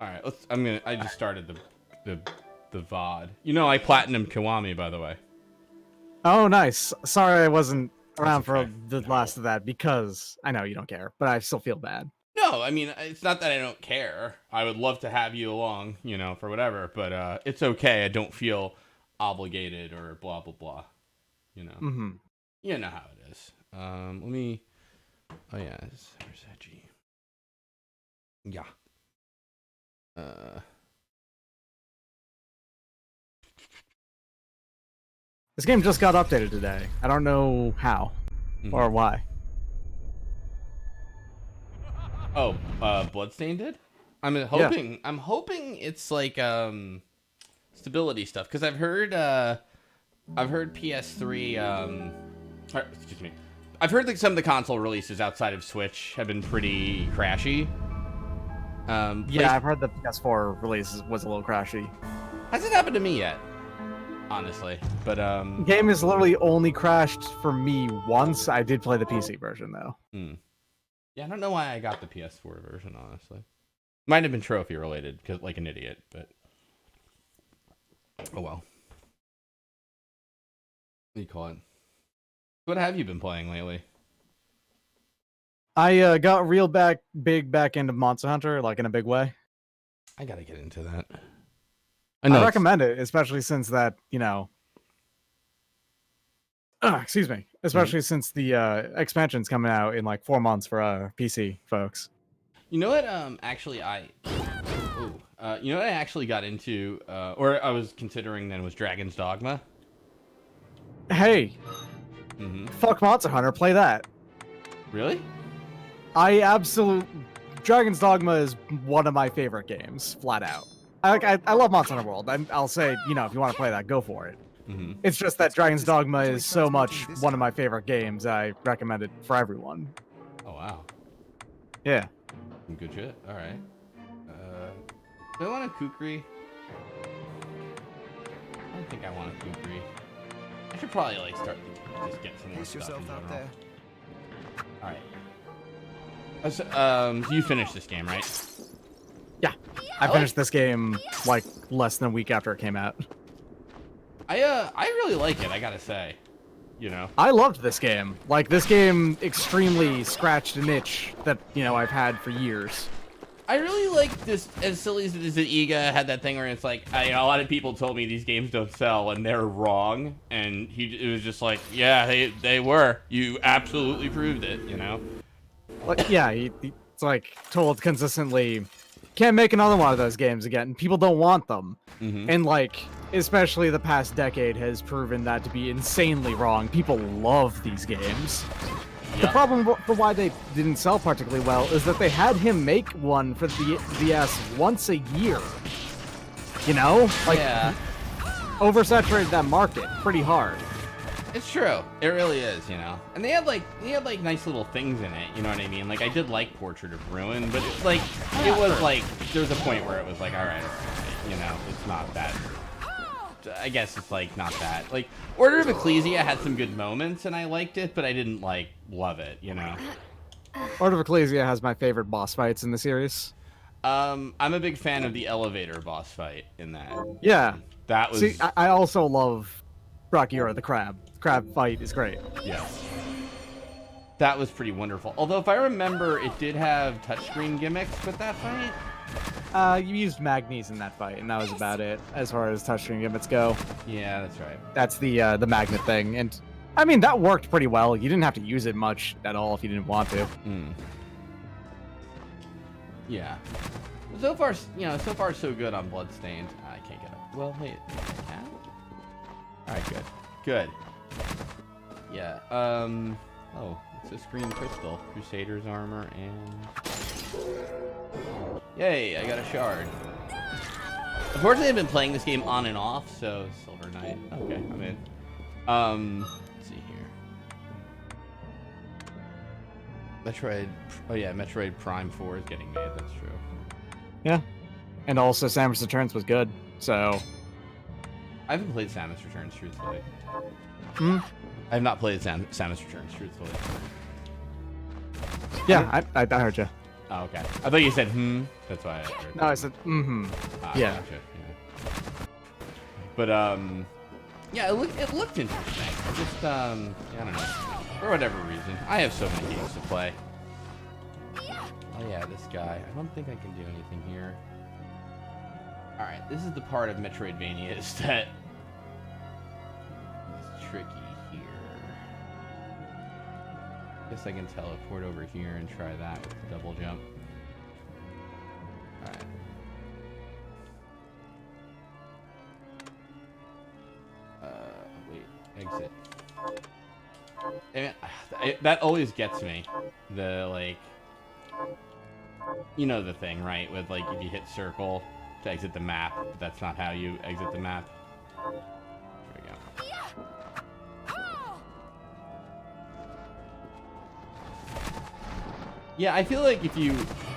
All right, I just started the VOD. You know, I platinum Kiwami, by the way. Oh, nice. Sorry I wasn't around That's for okay. the last of that because I know you don't care, but I still feel bad. No, I mean, it's not that I don't care. I would love to have you along, you know, for whatever, but it's okay. I don't feel obligated or blah, blah, blah, you know. Mm-hmm. You know how it is. Let me... Oh, yeah, where's that G? Yeah. This game just got updated today. I don't know how or why. Oh, Bloodstained did? I'm hoping. Yeah. I'm hoping it's like stability stuff because I've heard PS3. Excuse me. I've heard that some of the console releases outside of Switch have been pretty crashy. Yeah, I've heard the PS4 release was a little crashy. Hasn't happened to me yet, honestly. But game has literally only crashed for me once. I did play the PC version though. Yeah, I don't know why I got the PS4 version, honestly. Might have been trophy related, because like an idiot, but oh well. What do you call it? What have you been playing lately? I got real big back into Monster Hunter, like in a big way. I gotta get into that. I recommend it, especially since that, you know... excuse me. Especially since the expansion's coming out in like 4 months for PC folks. You know what? Actually, you know what I actually got into, or I was considering then was Dragon's Dogma. Hey, fuck Monster Hunter, play that. Really? Dragon's Dogma is one of my favorite games, flat out. I love Monster Hunter World. I'll say, you know, if you want to play that, go for it. It's just that Dragon's Dogma is so much one of my favorite games. I recommend it for everyone. Oh wow. Yeah. Good shit. All right. Do I want a kukri? I don't think I want a kukri. I should probably like start to just get some more stuff in general. There. All right. You finished this game, right? Yeah. I finished this game like less than a week after it came out. I really like it, I gotta say. You know, I loved this game. Like, this game extremely scratched an itch that, you know, I've had for years. I really like this, as silly as it is that Iga had that thing where it's like, you know, a lot of people told me these games don't sell, and they're wrong. And it was just like, yeah, they were. You absolutely proved it, you know? Like, yeah, it's like told consistently, can't make another one of those games again. People don't want them. And like, especially the past decade has proven that to be insanely wrong. People love these games. The problem for why they didn't sell particularly well is that they had him make one for the DS once a year. You know? Like, oversaturated that market pretty hard. It's true. It really is, you know. And they had like nice little things in it, you know what I mean? Like, I did like Portrait of Ruin, but it was like, there was a point where it was like, all right, you know, it's not that. I guess it's like not that. Like, Order of Ecclesia had some good moments and I liked it, but I didn't like love it, you know. Order of Ecclesia has my favorite boss fights in the series. I'm a big fan of the elevator boss fight in that. Yeah. That was. See, I also love Brachioura the crab. The crab fight is great. Yeah. That was pretty wonderful. Although if I remember, it did have touchscreen gimmicks with that fight. You used Magnes in that fight, and that was about it as far as touchscreen gimmicks go. Yeah, that's right. That's the magnet thing, and I mean that worked pretty well. You didn't have to use it much at all if you didn't want to. Yeah. So far, you know, so good on Bloodstained. I can't get up. Well, wait, I can? All right, good. Yeah. Oh, it's a screen crystal, Crusader's armor, and. Yay, I got a shard. Unfortunately, I've been playing this game on and off, so Silver Knight. Okay, I'm in. Let's see here. Metroid. Oh yeah, Metroid Prime 4 is getting made. That's true. Yeah, and also Samus Returns was good. So. I haven't played Samus Returns, truthfully. I have not played Samus Returns, truthfully. Yeah, I heard you. Oh, okay. I thought you said hmm. That's why I heard. No, I said mm-hmm. Yeah. Gotcha. Yeah. But yeah, it looked interesting. I just I don't know. For whatever reason, I have so many games to play. Oh yeah, this guy. I don't think I can do anything here. All right, this is the part of Metroidvanias that is tricky here. Guess I can teleport over here and try that with the double jump. All right. Wait, exit. And that always gets me. The like, you know the thing, right? With like if you hit circle to exit the map, but that's not how you exit the map. There we go. Yeah, I feel like if you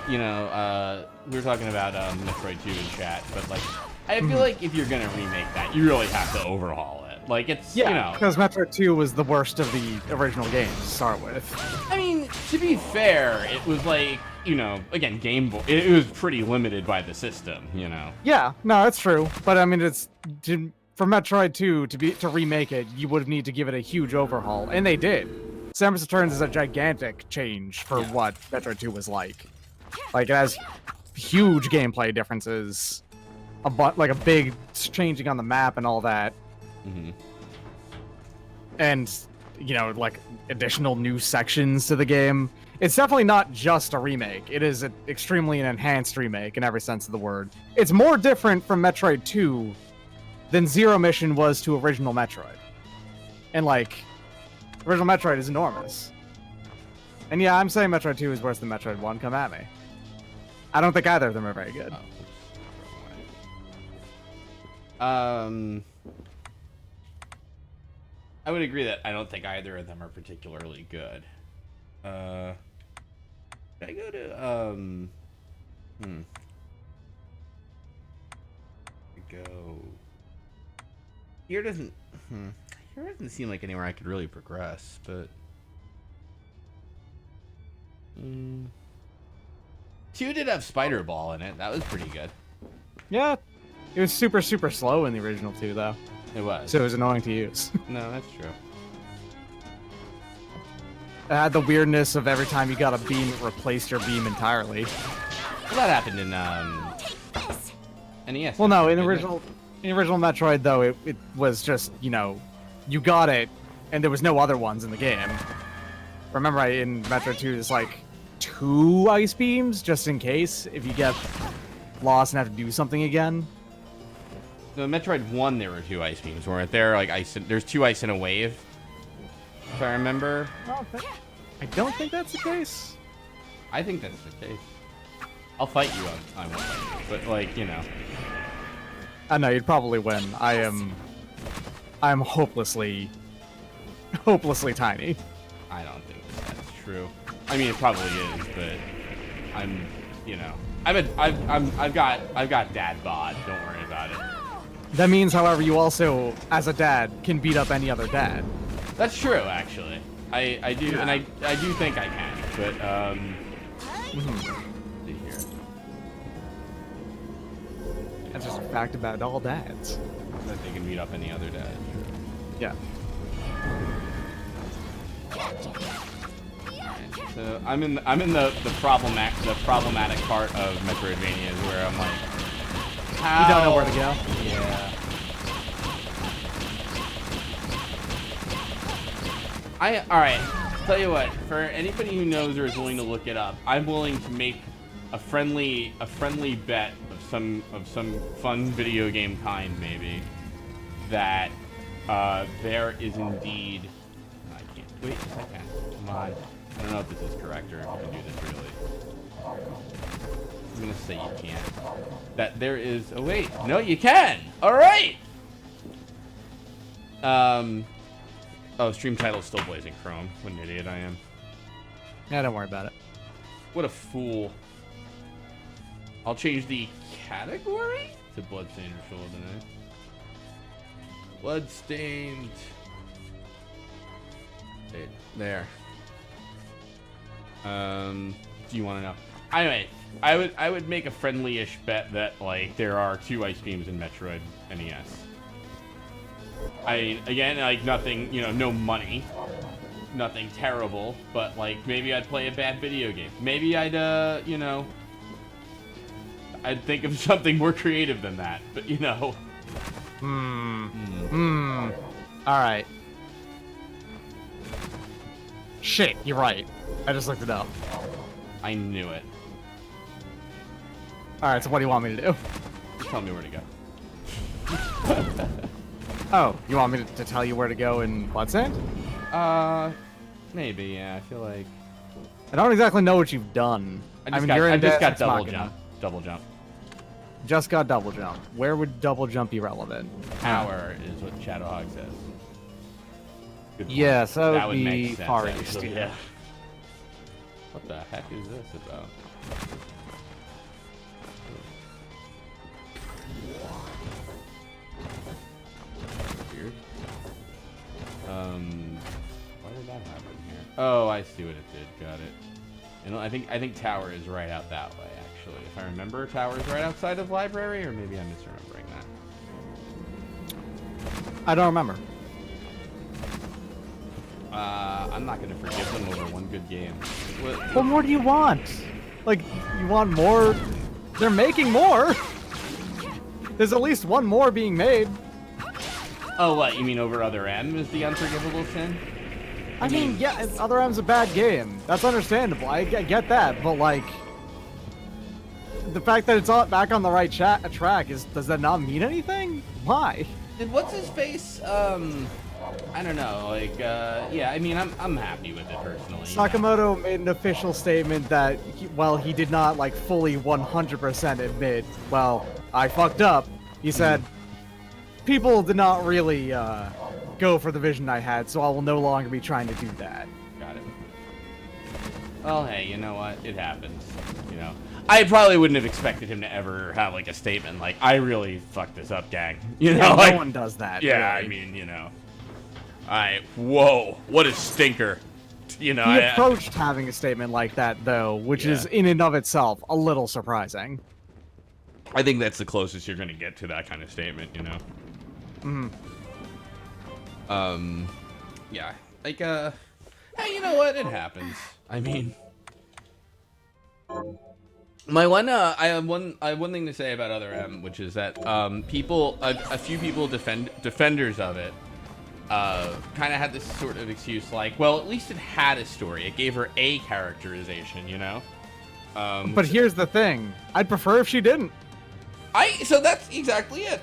know, we were talking about Metroid 2 in chat, but like, I feel like if you're gonna remake that, you really have to overhaul it. Like, it's, you know, because Metroid 2 was the worst of the original games to start with. I mean, to be fair, it was like, you know, again, Game Boy, it was pretty limited by the system, you know. Yeah, no, that's true. But I mean, for Metroid 2 to remake it, you would need to give it a huge overhaul, and they did. Samus Returns is a gigantic change for what Metroid 2 was like. Like, it has huge gameplay differences, like a big changing on the map and all that. Mm-hmm. And, you know, like, additional new sections to the game. It's definitely not just a remake. It is extremely an enhanced remake in every sense of the word. It's more different from Metroid 2 than Zero Mission was to original Metroid. And, like, original Metroid is enormous. And yeah, I'm saying Metroid 2 is worse than Metroid 1. Come at me. I don't think either of them are very good. I would agree that I don't think either of them are particularly good. Did I go to, go... Here doesn't seem like anywhere I could really progress, but... 2 did have Spider Ball in it. That was pretty good. Yeah, it was super, super slow in the original 2, though. It was. So it was annoying to use. No, that's true. It had the weirdness of every time you got a beam, it replaced your beam entirely. Well, that happened in NES. Well, no, in the original Metroid, though, it was just, you know, you got it, and there was no other ones in the game. Remember, in Metroid 2, there's like 2 ice beams, just in case, if you get lost and have to do something again. No, Metroid 1, there were 2 ice beams, weren't there? Like, there's 2 ice in a wave, if I remember. I don't think that's the case. I think that's the case. I'll fight you on one, but, like, you know. I know, you'd probably win. I'm hopelessly tiny. I don't think that's true. I mean, it probably is, but I'm, you know, I've got dad bod. Don't worry about it. That means, however, you also, as a dad, can beat up any other dad. That's true, actually. I do, and I do think I can, but let's see here. That's just a fact about all dads. That they can beat up any other dad. Yeah. So I'm in the problematic part of Metroidvania where I'm like, how? You don't know where to go. Yeah. All right. Tell you what, for anybody who knows or is willing to look it up, I'm willing to make a friendly bet of some fun video game kind, maybe, that there is indeed. I can't. Wait, I can. Come on. I don't know if this is correct or if you can do this really. I'm gonna say you can't. That there is. Oh wait, no, you can. All right. Oh, stream title's still Blazing Chrome. What an idiot I am. Yeah, don't worry about it. What a fool. I'll change the category to Bloodstained or Shoulder. Bloodstained. There. Do you want to know? Anyway, I would make a friendly-ish bet that like there are 2 ice beams in Metroid NES. I mean, again, like nothing, you know, no money, nothing terrible, but like maybe I'd play a bad video game. Maybe I'd, you know, I'd think of something more creative than that. But you know. All right. Shit, you're right. I just looked it up. I knew it. All right, so what do you want me to do? Tell me where to go. Oh, you want me to tell you where to go in Bloodstained? Maybe, yeah. I feel like I don't exactly know what you've done. I just got double jump. Double jump. Just got double jump. Where would double jump be relevant? Tower is what Shadowhog says. Good point. Yeah, so that would be make sense, far east. actually, yeah. What the heck is this about? Weird. Why did that happen here? Oh, I see what it did. Got it. And I think tower is right out that way, actually. If I remember, tower is right outside of library, or maybe I'm misremembering that. I don't remember. I'm not gonna forgive them over one good game. What more do you want? Like, you want more? They're making more. There's at least one more being made. Oh, what? You mean over Other M is the unforgivable sin? I mean, yeah, Other M's a bad game. That's understandable. I get that, but like, the fact that it's all back on the right track does that not mean anything? Why? And what's his face? I don't know. Like, yeah. I mean, I'm happy with it personally. Sakamoto made an official statement that while he did not like fully 100% admit, well, I fucked up. He said, people did not really go for the vision I had, so I will no longer be trying to do that. Got it. Well, hey, you know what? It happens. You know, I probably wouldn't have expected him to ever have like a statement like, "I really fucked this up, gang." You know, yeah, like, no one does that. Yeah, really. I mean, you know. Alright, whoa, what a stinker. You know, he approached having a statement like that, though, which is in and of itself a little surprising. I think that's the closest you're going to get to that kind of statement, you know? Yeah, like, hey, you know what? It happens. I mean, I have one thing to say about Other M, which is that, a few people defenders of it, kind of had this sort of excuse like, well, at least it had a story. It gave her a characterization, you know? But here's the thing. I'd prefer if she didn't. So that's exactly it.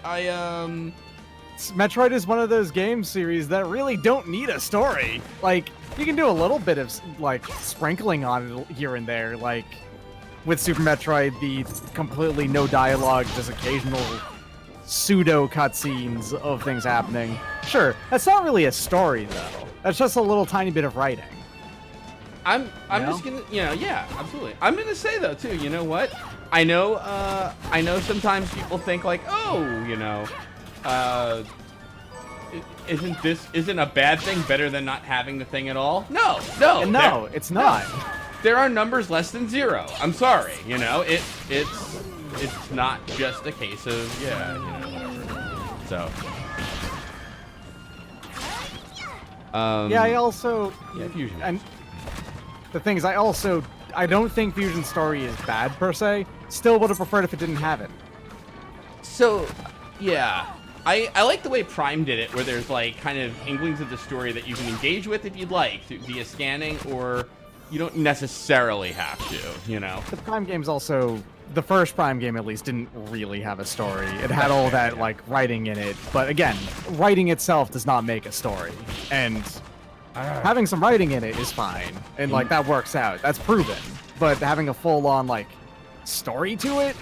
Metroid is one of those game series that really don't need a story. Like, you can do a little bit of, like, sprinkling on it here and there. Like, with Super Metroid, the completely no dialogue, just occasional pseudo cutscenes of things happening. Sure, that's not really a story though. That's just a little tiny bit of writing. I'm just gonna, you know, yeah, absolutely. I'm gonna say though too, you know what? I know sometimes people think like, oh, you know, isn't a bad thing better than not having the thing at all? No, it's not. There are numbers less than 0. I'm sorry, you know, it's not just a case of, yeah, you know, whatever. So. Yeah, I also... Yeah, Fusion. And the thing is, I don't think Fusion's story is bad, per se. Still would have preferred if it didn't have it. So, yeah. I like the way Prime did it, where there's, like, kind of inklings of the story that you can engage with if you'd like, via scanning, or you don't necessarily have to, you know? The Prime game's also... The first Prime game, at least, didn't really have a story. It had all that, like, writing in it. But again, writing itself does not make a story. And having some writing in it is fine. And, like, that works out. That's proven. But having a full-on, like, story to it?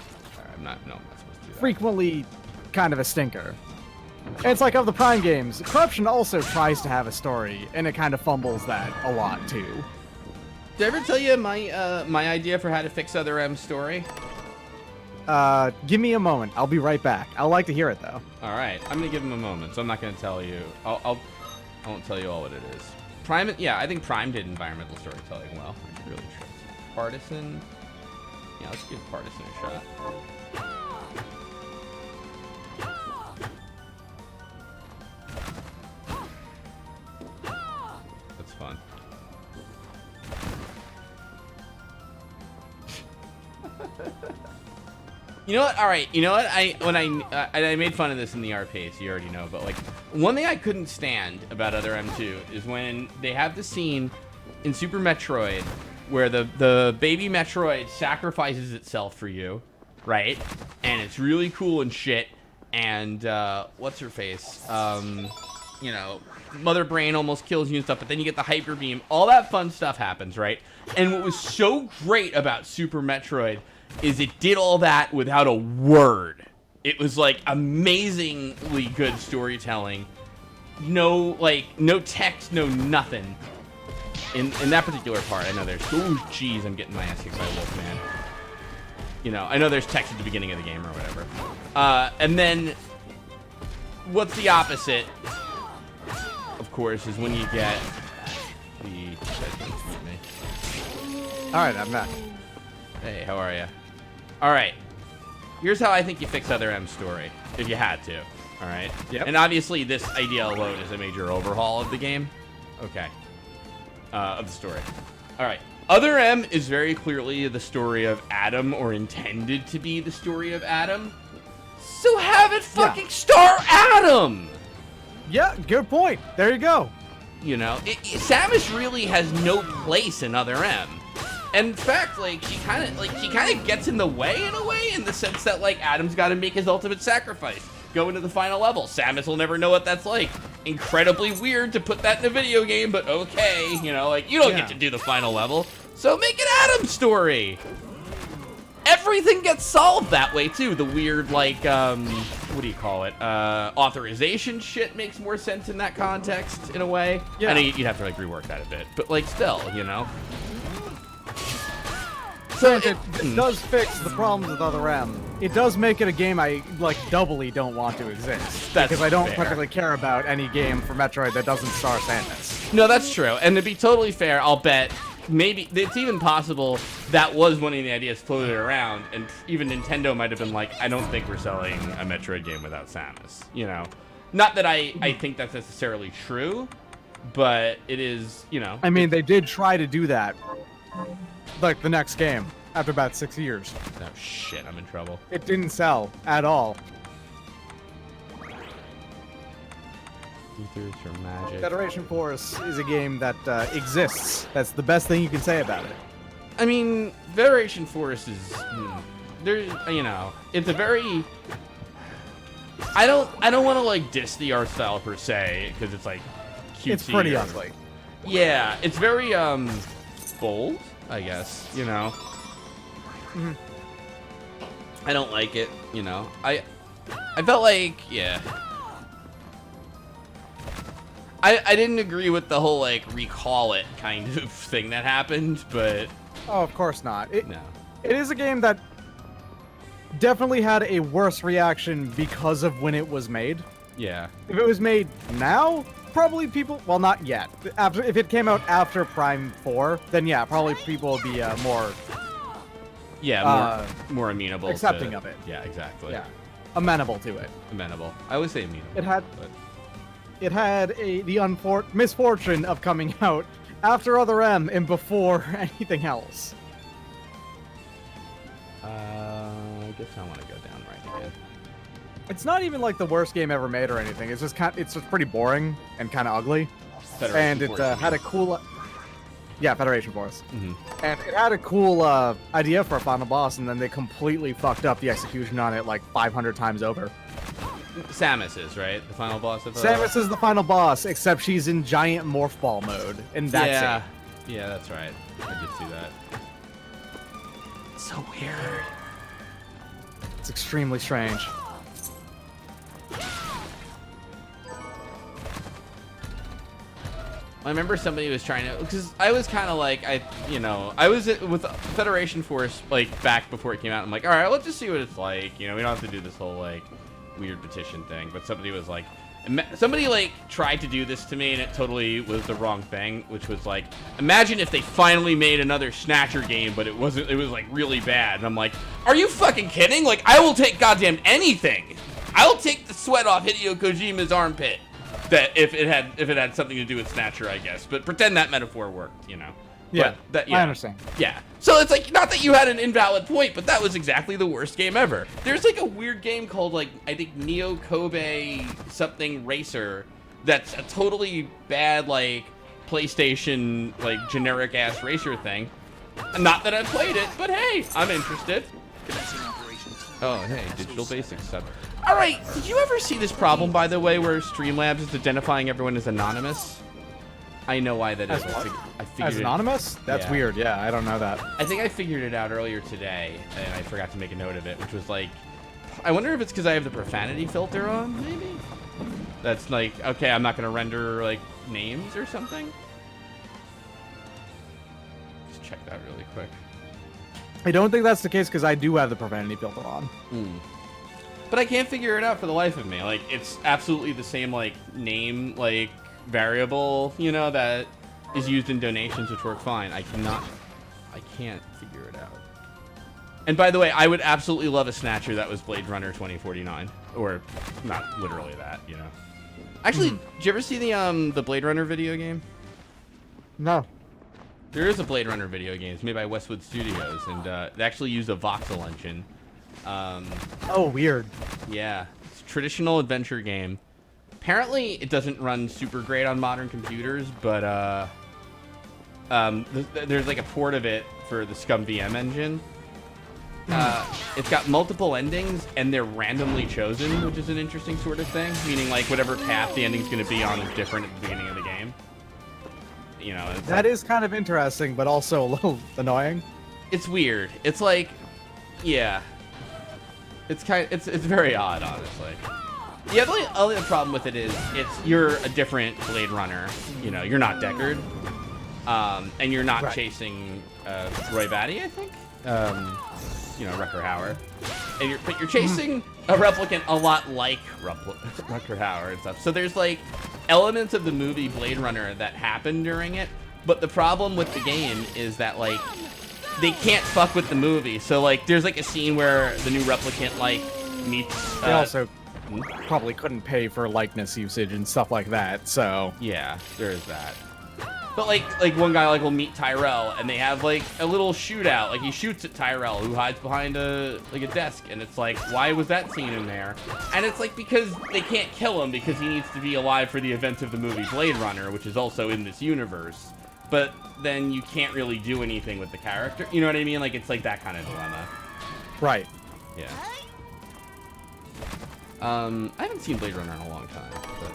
I'm not supposed to do that. Frequently kind of a stinker. And it's like, of the Prime games, Corruption also tries to have a story, and it kind of fumbles that a lot, too. Did I ever tell you my idea for how to fix Other M's story? Give me a moment. I'll be right back. I'd like to hear it, though. All right. I'm going to give him a moment, so I'm not going to tell you. I won't tell you all what it is. Prime, yeah, I think Prime did environmental storytelling well. Really true. Partisan. Yeah, let's give Partisan a shot. That's fun. You know what? All right. You know what? I made fun of this in the RP, so you already know. But like, one thing I couldn't stand about Other M2 is when they have the scene in Super Metroid where the baby Metroid sacrifices itself for you, right? And it's really cool and shit. And what's her face? You know, Mother Brain almost kills you and stuff. But then you get the Hyper Beam. All that fun stuff happens, right? And what was so great about Super Metroid is it did all that without a word. It was like amazingly good storytelling. No, like, no text, no nothing. In that particular part, I know there's, oh jeez, I'm getting my ass kicked by Wolfman. You know, I know there's text at the beginning of the game or whatever. And then, what's the opposite, of course, is when you get the... Alright, I'm back. Hey, how are you? Alright. Here's how I think you fix Other M's story, if you had to. Alright? Yep. And obviously, this idea alone is a major overhaul of the game. Okay. Of the story. Alright. Other M is very clearly the story of Adam, or intended to be the story of Adam. So have it fucking star Adam! Yeah, good point. There you go. You know, Samus really has no place in Other M. And in fact, like, she kind of gets in the way in a way, in the sense that, like, Adam's got to make his ultimate sacrifice. Go into the final level. Samus will never know what that's like. Incredibly weird to put that in a video game, but okay. You know, like, you don't get to do the final level. So make an Adam story. Everything gets solved that way, too. The weird, like, what do you call it? Authorization shit makes more sense in that context, in a way. Yeah. I know you'd have to, like, rework that a bit. But, like, still, you know? So it does fix the problems with Other M. It does make it a game I, like, doubly don't want to exist. That's because I don't fair. particularly care about any game for Metroid that doesn't star Samus. No, that's true. And to be totally fair, I'll bet maybe it's even possible that was one of the ideas floated around, and even Nintendo might have been like, I don't think we're selling a Metroid game without Samus. You know? Not that I think that's necessarily true, but it is, you know. I mean, they did try to do that. Like, the next game, after about 6 years. Oh, shit, I'm in trouble. It didn't sell at all. Ethers or magic. Federation Force is a game that exists. That's the best thing you can say about it. I mean, Federation Force is, there's, you know, it's a very, I don't want to, like, diss the art style per se, because it's, like, cutesy. It's pretty ugly. Yeah, it's very, bold, I guess, you know. Mm-hmm. I don't like it, you know. I felt like, yeah. I didn't agree with the whole, like, recall it kind of thing that happened, but... Oh, of course not. No. It is a game that definitely had a worse reaction because of when it was made. Yeah. If it was made now, probably people... Well, not yet. If it came out after Prime 4, then yeah, probably people would be more... Yeah, more amenable accepting to, of it. Yeah, exactly. Yeah. Amenable to it. Amenable. I would say amenable. It had the misfortune of coming out after Other M and before anything else. I guess I want to go down right again. It's not even like the worst game ever made or anything. It's just it's just pretty boring and kind of ugly. Federation and Force, it had a cool... Yeah, Federation Force. Mm-hmm. And it had a cool idea for a final boss, and then they completely fucked up the execution on it like 500 times over. Samus is, right? The final boss of Samus is the final boss, except she's in giant morph ball mode, and that's it. Yeah, that's right. I did see that. It's so weird. It's extremely strange. I remember somebody was trying to, because I was kind of like, I was with Federation Force, like, back before it came out. I'm like, all right, let's just see what it's like. You know, we don't have to do this whole, like, weird petition thing. But somebody was like, Somebody like tried to do this to me and it totally was the wrong thing, which was like, imagine if they finally made another Snatcher game, but it was like really bad. And I'm like, are you fucking kidding? Like, I will take goddamn anything. I'll take the sweat off Hideo Kojima's armpit. That if it had something to do with Snatcher, I guess. But pretend that metaphor worked, you know. Yeah, I understand. Yeah. So it's like, not that you had an invalid point, but that was exactly the worst game ever. There's like a weird game called like, I think Neo Kobe something Racer that's a totally bad like PlayStation like generic ass racer thing. Not that I played it, but hey, I'm interested. Oh, hey, Digital Basics sub. All right, did you ever see this problem, by the way, where Streamlabs is identifying everyone as anonymous? I know why that is. I figured as anonymous? That's weird. Yeah, I don't know that. I think I figured it out earlier today, and I forgot to make a note of it, which was like, I wonder if it's because I have the profanity filter on, maybe? That's like, okay, I'm not going to render, like, names or something? Just check that really quick. I don't think that's the case because I do have the profanity filter on. But I can't figure it out for the life of me. Like, it's absolutely the same, like, name, like, variable, you know, that is used in donations, which work fine. I can't figure it out. And by the way, I would absolutely love a Snatcher that was Blade Runner 2049. Or, not literally that, you know. Actually, did you ever see the Blade Runner video game? No. There is a Blade Runner video game. It's made by Westwood Studios, and they actually use a voxel engine. Oh, weird. Yeah. It's a traditional adventure game. Apparently, it doesn't run super great on modern computers, but there's like a port of it for the Scum VM engine. It's got multiple endings, and they're randomly chosen, which is an interesting sort of thing. Meaning, like, whatever path the ending's going to be on is different at the beginning of the game. You know, that is kind of interesting, but also a little annoying. It's weird. It's like, yeah. It's very odd, honestly. The only problem with it is you're a different Blade Runner. You know, you're not Deckard, and you're not chasing Roy Batty, I think. You know, Rutger Hauer, but you're chasing a replicant a lot like Rutger Hauer and stuff. So there's like elements of the movie Blade Runner that happen during it, but the problem with the game is that like they can't fuck with the movie. So like there's like a scene where the new replicant like meets. They also probably couldn't pay for likeness usage and stuff like that, so yeah, there is that. But like one guy like will meet Tyrell and they have like a little shootout. Like he shoots at Tyrell who hides behind a desk, and it's like, why was that scene in there? And it's like because they can't kill him because he needs to be alive for the events of the movie Blade Runner, which is also in this universe. But then you can't really do anything with the character. You know what I mean? Like it's like that kind of dilemma. Right. Yeah. I haven't seen Blade Runner in a long time, but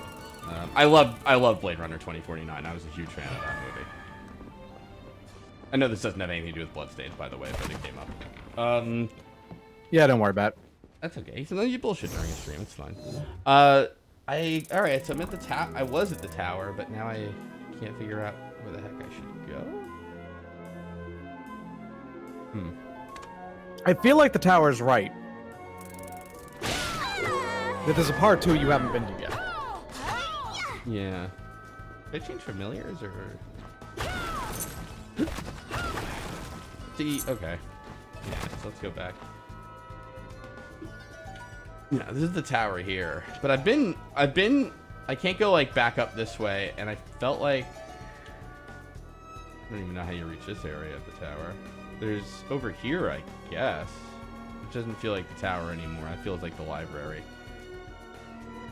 I love Blade Runner 2049. I was a huge fan of that movie. I know this doesn't have anything to do with Bloodstained, by the way, but it came up. Yeah, don't worry about it. That's okay. Sometimes you bullshit during a stream. It's fine. All right. So I'm at the tower. I was at the tower, but now I can't figure out where the heck I should go. I feel like the tower's right. But there's a part 2 you haven't been to yet. Yeah. Did I change familiars or? See, okay. Yeah, so let's go back. Yeah, this is the tower here. But I can't go like back up this way, and I felt like I don't even know how you reach this area of the tower. There's over here, I guess. Which doesn't feel like the tower anymore. It feels like the library.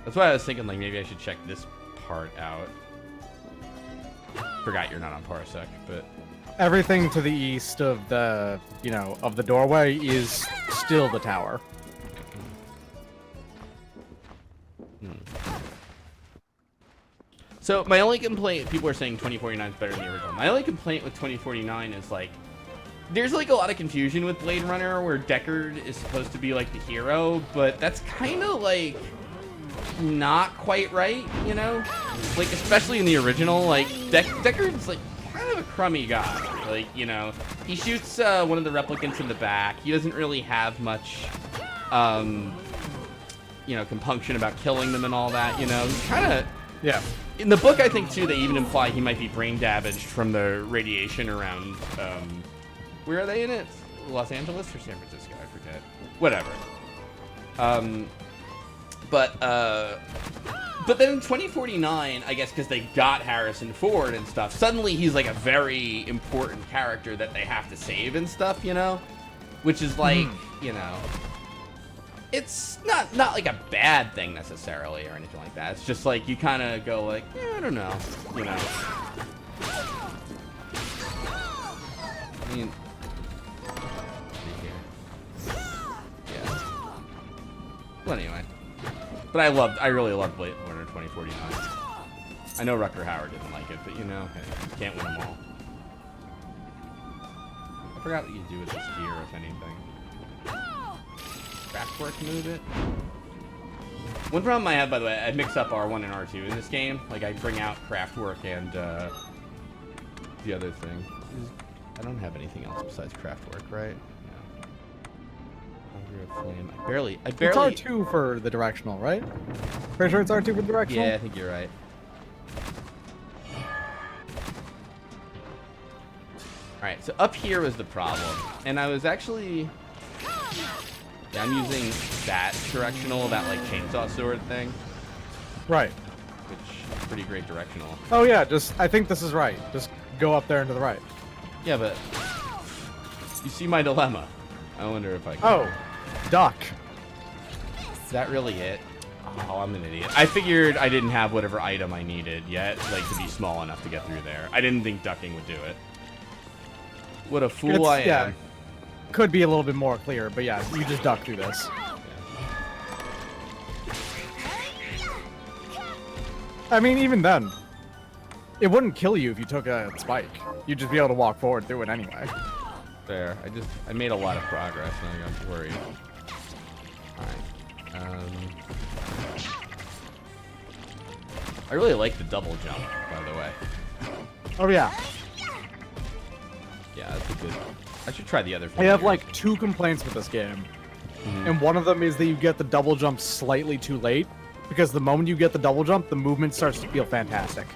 That's why I was thinking like maybe I should check this part out. Forgot you're not on Parsec, but everything to the east of the, you know, of the doorway is still the tower. So my only complaint, people are saying 2049 is better than the original. My only complaint with 2049 is like, there's like a lot of confusion with Blade Runner where Deckard is supposed to be like the hero, but that's kind of like not quite right, you know? Like, especially in the original, like, Deckard's, like, kind of a crummy guy. Like, you know, he shoots one of the replicants in the back. He doesn't really have much, you know, compunction about killing them and all that, you know. Kind of... Yeah. In the book, I think, too, they even imply he might be brain damaged from the radiation around, where are they in it? Los Angeles or San Francisco? I forget. Whatever. But then in 2049, I guess because they got Harrison Ford and stuff, suddenly he's like a very important character that they have to save and stuff, you know? Which is like, you know, it's not like a bad thing necessarily or anything like that. It's just like you kind of go like, I don't know, you know. I mean, yeah. Well, anyway. But I really loved Blade Runner 2049. I know Rutger Hauer didn't like it, but you know, hey, you can't win them all. I forgot what you do with this gear, if anything. Craftwork move it? One problem I have, by the way, I mix up R1 and R2 in this game. Like, I bring out Craftwork and the other thing. I don't have anything else besides Craftwork, right? Flame. I barely. It's R2 for the directional, right? Pretty sure it's R2 for the directional? Yeah, I think you're right. Alright, so up here was the problem. And I was actually... Yeah, I'm using that directional, that like chainsaw sword thing. Right. Which is pretty great directional. Oh yeah, I think this is right. Just go up there and to the right. Yeah, but... You see my dilemma. I wonder if I can... Oh. Duck. Is that really it? Oh, I'm an idiot. I figured I didn't have whatever item I needed yet, like to be small enough to get through there. I didn't think ducking would do it. What a fool I am. Yeah, could be a little bit more clear, but yeah, you just duck through this. Yeah. I mean, even then, it wouldn't kill you if you took a spike. You'd just be able to walk forward through it anyway. Fair. I made a lot of progress and I got worried. Alright. I really like the double jump, by the way. Oh yeah. Yeah, that's a good... I should try the other I have like 2 complaints with this game. And one of them is that you get the double jump slightly too late. Because the moment you get the double jump, the movement starts to feel fantastic.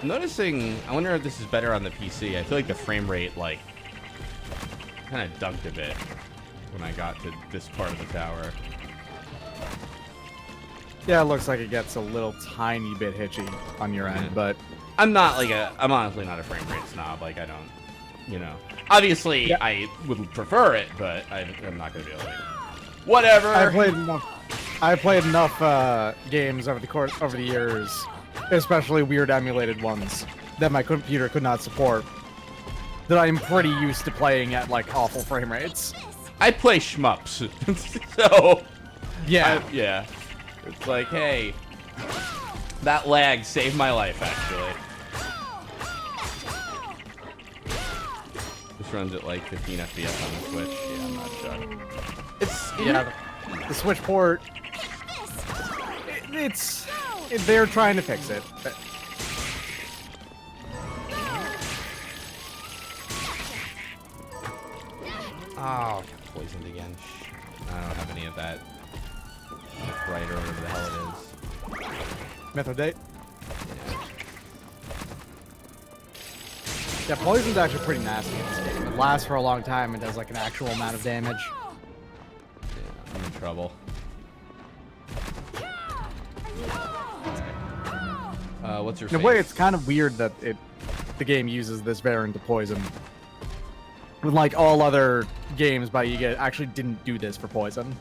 I'm noticing, I wonder if this is better on the PC. I feel like the frame rate, like, kind of dunked a bit when I got to this part of the tower. Yeah, it looks like it gets a little tiny bit hitchy on your end, but... I'm honestly not a frame rate snob. Like, I don't, you know. Obviously, yeah. I would prefer it, but I'm not going to be able to. Whatever! I played enough games over the years, especially weird emulated ones, that my computer could not support, that I'm pretty used to playing at, like, awful frame rates. I play shmups, so... Yeah. Yeah. It's like, hey, that lag saved my life, actually. This runs at like 15 FPS on the Switch. Yeah, I'm not sure. The Switch port. They're trying to fix it. Oh, poisoned again. I don't have any of that. Right, or whatever the hell it is. Methadate? Yeah, poison's actually pretty nasty in this game. It lasts for a long time and does like an actual amount of damage. Yeah, I'm in trouble. What's your face? In a way, it's kind of weird that the game uses this variant of poison. With like all other games by Yiga actually didn't do this for poison.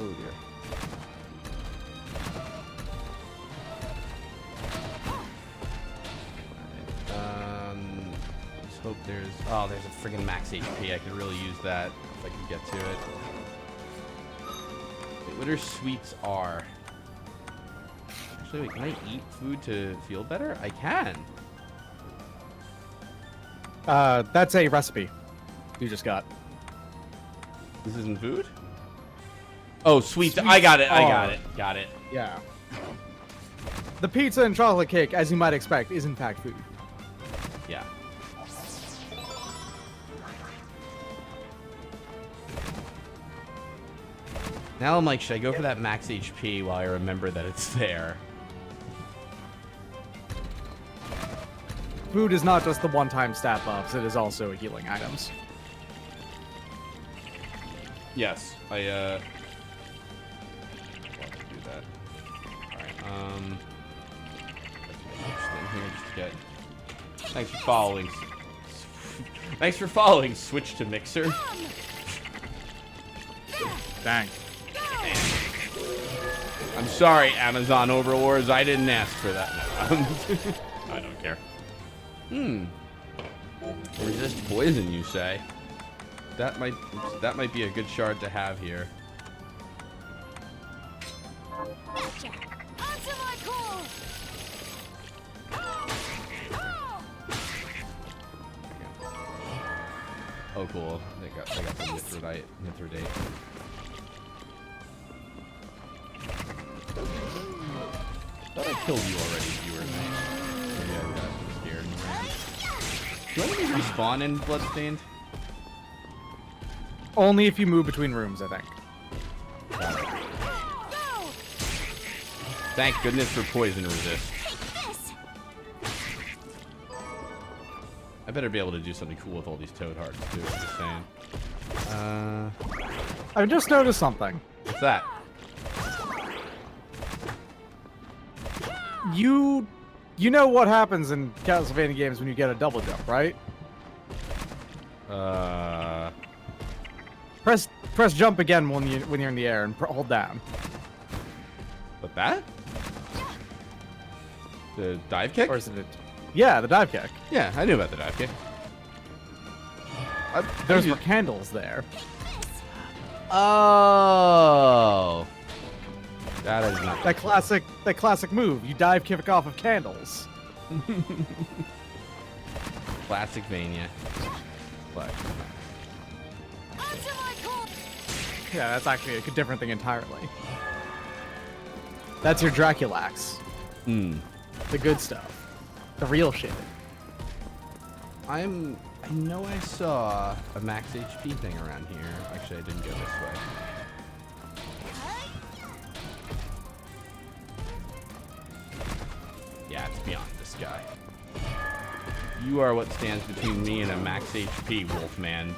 Oh dear. Just hope there's... Oh, there's a friggin' max HP. I could really use that if I could get to it. Wait, what are sweets are? Actually, wait, can I eat food to feel better? I can. That's a recipe you just got. This isn't food? Oh, sweets. I got it. I got it. Got it. Yeah. The pizza and chocolate cake, as you might expect, is in fact food. Yeah. Now I'm like, should I go for that max HP while I remember that it's there? Food is not just the one-time stat buffs, it is also healing items. Yes, I well, do that. Alright, here just to get. Thanks for following. Thanks for following. Switch to mixer. Dang. I'm sorry, Amazon Overlords. I didn't ask for that. No. I don't care. Resist poison, you say? That might be a good shard to have here. Oh, cool. They got the Mithridate. Thought I killed you already, viewer. Maybe I got scared and ran. Do enemies respawn in Bloodstained? Only if you move between rooms, I think. Got it. Thank goodness for poison resist. I better be able to do something cool with all these toad hearts too, I'm just saying. I've just noticed something. What's that? You know what happens in Castlevania games when you get a double jump, right? Press jump again when you're in the air and hold down. What, that? The dive kick? Or is it? Yeah, the dive kick. Yeah, I knew about the dive kick. Those were candles there. Oh. That is not that classic move. You dive kick off of candles. Classic Vania. But yeah, that's actually a different thing entirely. That's your Draculax. The good stuff. The real shit. I know I saw a max HP thing around here. Actually, I didn't go this way. Yeah, it's beyond this guy. You are what stands between me and a max HP, Wolfman.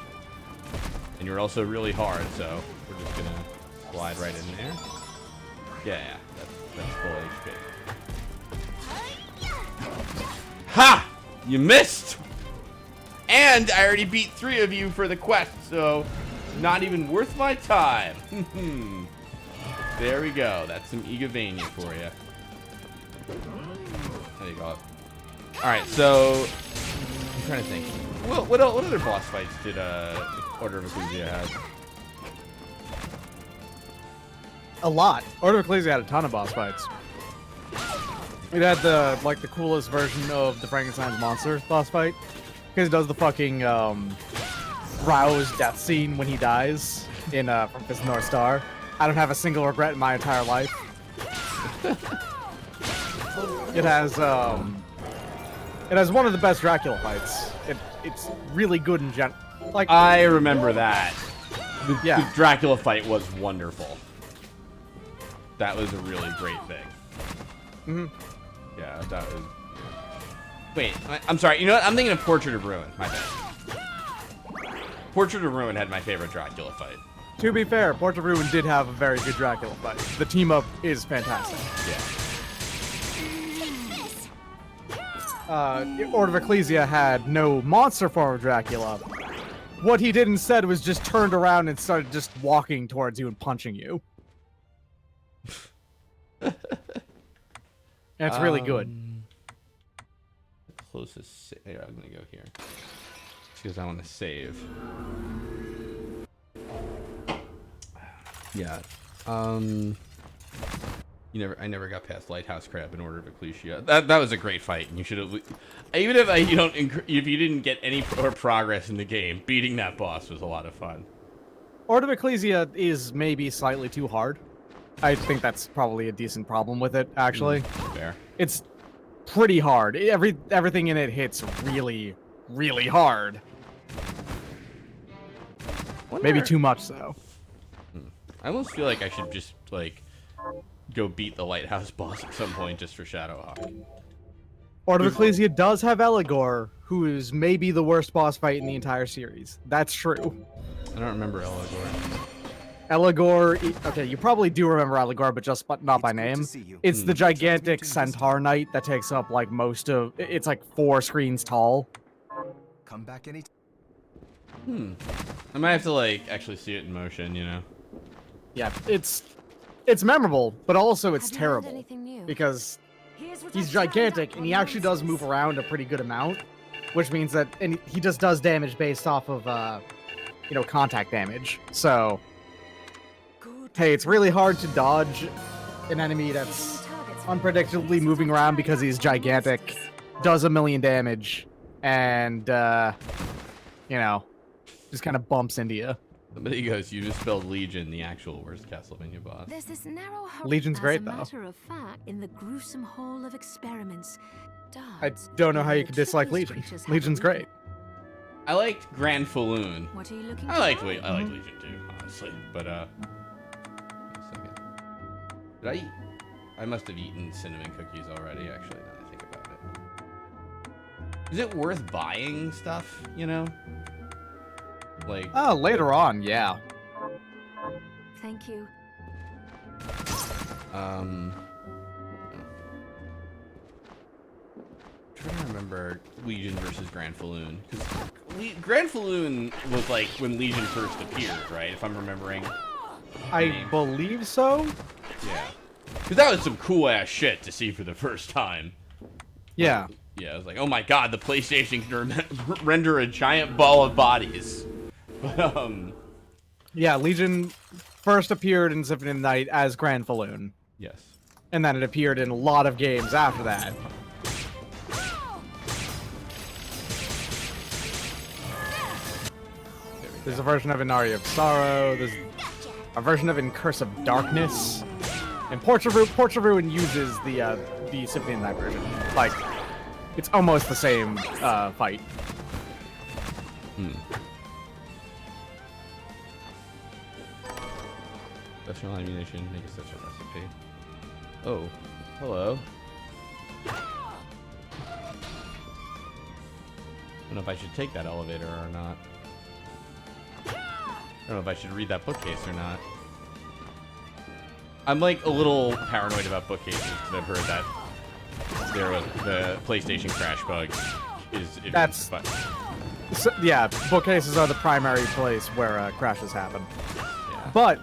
And you're also really hard, so we're just gonna slide right in there. Yeah, that's full HP. Ha! You missed! And I already beat 3 of you for the quest, so not even worth my time. There we go. That's some Egavania for you. There you go. Alright, so I'm trying to think. What other boss fights did Order of Ecclesia have? A lot. Order of Ecclesia had a ton of boss fights. It had the coolest version of the Frankenstein's monster boss fight, because it does the fucking Rao's death scene when he dies in from Fist of North Star. I don't have a single regret in my entire life. It has one of the best Dracula fights. It's really good in general. Like, I remember that. Yeah. The Dracula fight was wonderful. That was a really great thing. Yeah, that was... Wait, I'm sorry. You know what? I'm thinking of Portrait of Ruin. My bad. Portrait of Ruin had my favorite Dracula fight. To be fair, Portrait of Ruin did have a very good Dracula fight. The team-up is fantastic. Yeah. Order of Ecclesia had no monster form of Dracula. What he did instead was just turned around and started just walking towards you and punching you. And it's really good. The closest... Here, I'm gonna go here. Just because I want to save. Yeah. I never got past Lighthouse Crab in Order of Ecclesia. That was a great fight, and you should have. Even if if you didn't get any progress in the game, beating that boss was a lot of fun. Order of Ecclesia is maybe slightly too hard. I think that's probably a decent problem with it, actually. Fair. It's pretty hard. Everything in it hits really, really hard. Maybe too much so. I almost feel like I should just like go beat the lighthouse boss at some point just for Shadowhawk. Order of Ecclesia does have Eligor, who is maybe the worst boss fight in the entire series. That's true. I don't remember Eligor. Eligor, okay, you probably do remember Eligor, but not by name. It's the gigantic centaur knight that takes up like most of. It's like 4 screens tall. Come back any. I might have to like actually see it in motion, Yeah, it's memorable, but also it's terrible because he's gigantic and he actually does move around a pretty good amount, which means that he just does damage based off of contact damage. So hey, it's really hard to dodge an enemy that's unpredictably moving around because he's gigantic, does 1,000,000 damage, and just kind of bumps into you. Somebody goes, you just spelled Legion, the actual worst Castlevania boss. There's this narrow Legion's great, though. matter of fact, in the gruesome hall of experiments. I don't know how you could dislike Legion. Legion's great. I liked Grand Falloon. What are you looking I for? like Legion too, honestly. But wait a second. Did I eat? I must have eaten cinnamon cookies already, actually, now that I think about it. Is it worth buying stuff, Like, Oh, later on, yeah. Thank you. I'm trying to remember Legion versus Grand Falloon, because Grand Falloon was like when Legion first appeared, right? If I'm remembering. I believe so. Yeah, because that was some cool ass shit to see for the first time. Yeah. Yeah, I was like, oh my god, the PlayStation can render a giant ball of bodies. But Yeah, Legion first appeared in Symphony of the Night as Grand Falloon, yes. and then it appeared in a lot of games after that. There's a version of Inari of Sorrow, there's a version of In Curse of Darkness, and Portrait of Ruin uses the Symphony of the Night version. Like, it's almost the same fight. Special ammunition, make such a recipe. Oh, hello. I don't know if I should take that elevator or not. I don't know if I should read that bookcase or not. I'm like a little paranoid about bookcases because I've heard that the PlayStation crash bug is. So, yeah, bookcases are the primary place where crashes happen. Yeah. But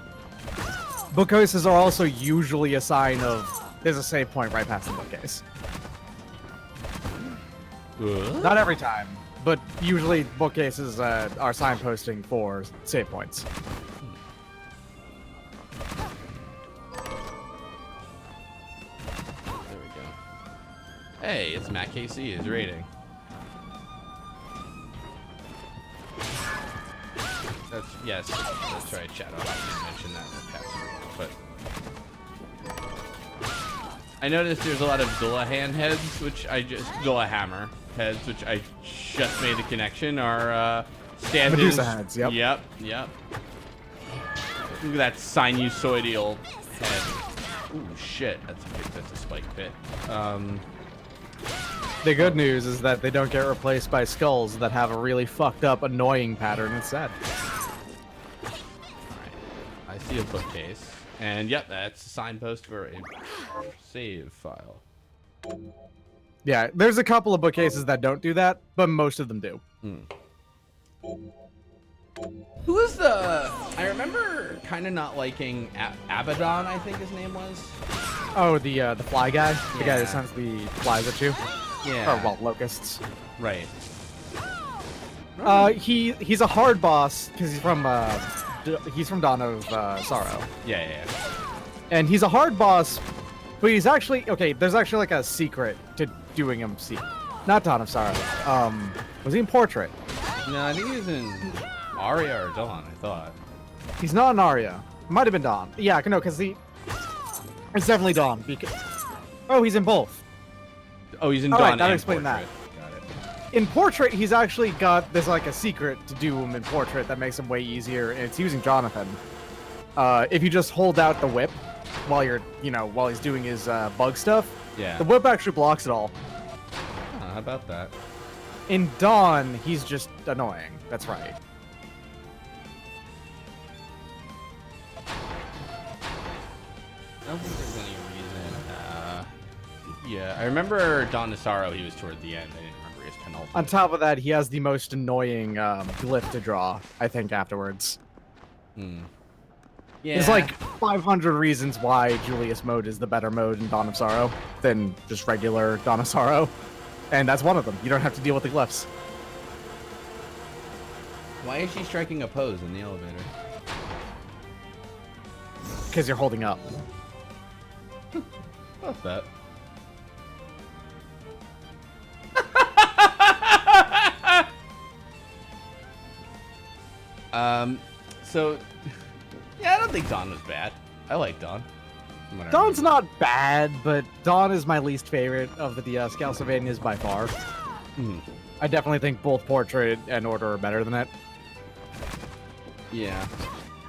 bookcases are also usually a sign of there's a save point right past the bookcase. Not every time, but usually bookcases are signposting for save points. There we go. Hey, it's Matt KC is rating. Yes, that's right, Shadow. I didn't mention that in the past, but I noticed there's a lot of Dullahan heads, Dullahammer heads, which I just made the connection, are stand-ins. Medusa heads, yep. Yep. Look at that sinusoidal head. Ooh, shit, that's a spike pit. The good news is that they don't get replaced by skulls that have a really fucked up, annoying pattern instead. I see a bookcase, and yep, that's a signpost for a save file. Yeah, there's a couple of bookcases that don't do that, but most of them do. Who was the... I remember kind of not liking Abaddon, I think his name was. Oh, the fly guy? The guy that sends the flies at you? Yeah. Or, well, locusts. Right. He's a hard boss, because he's from Dawn of Sorrow. Yeah. And he's a hard boss But he's actually okay. There's actually like a secret to doing him. Not Dawn of Sorrow. Was he in Portrait? No, I think he was in Aria or Dawn. I thought. He's not in Aria. Might have been Dawn. Yeah, no, because it's definitely Dawn. Because oh, he's in both. Oh, he's in All Dawn. right, that'll and explain Portrait. that. Got it. In Portrait, he's actually got there's like a secret to do him in Portrait that makes him way easier, and it's using Jonathan. If you just hold out the whip while while he's doing his bug stuff, Yeah. the whip actually blocks it all. How about that? In Dawn, he's just annoying. That's right. I don't think there's any reason. Yeah, I remember Dawn of Sorrow. He was toward the end. I didn't remember his penultimate. On top of that, he has the most annoying glyph to draw, I think, afterwards. Hmm. Yeah. There's like 500 reasons why Julius mode is the better mode in Dawn of Sorrow than just regular Dawn of Sorrow. And that's one of them. You don't have to deal with the glyphs. Why is she striking a pose in the elevator? Because you're holding up. What's that? So, yeah, I don't think Dawn was bad. I like Dawn. Dawn's not bad, but Dawn is my least favorite of the DS Castlevanias by far. Mhm. I definitely think both Portrait and Order are better than it. Yeah.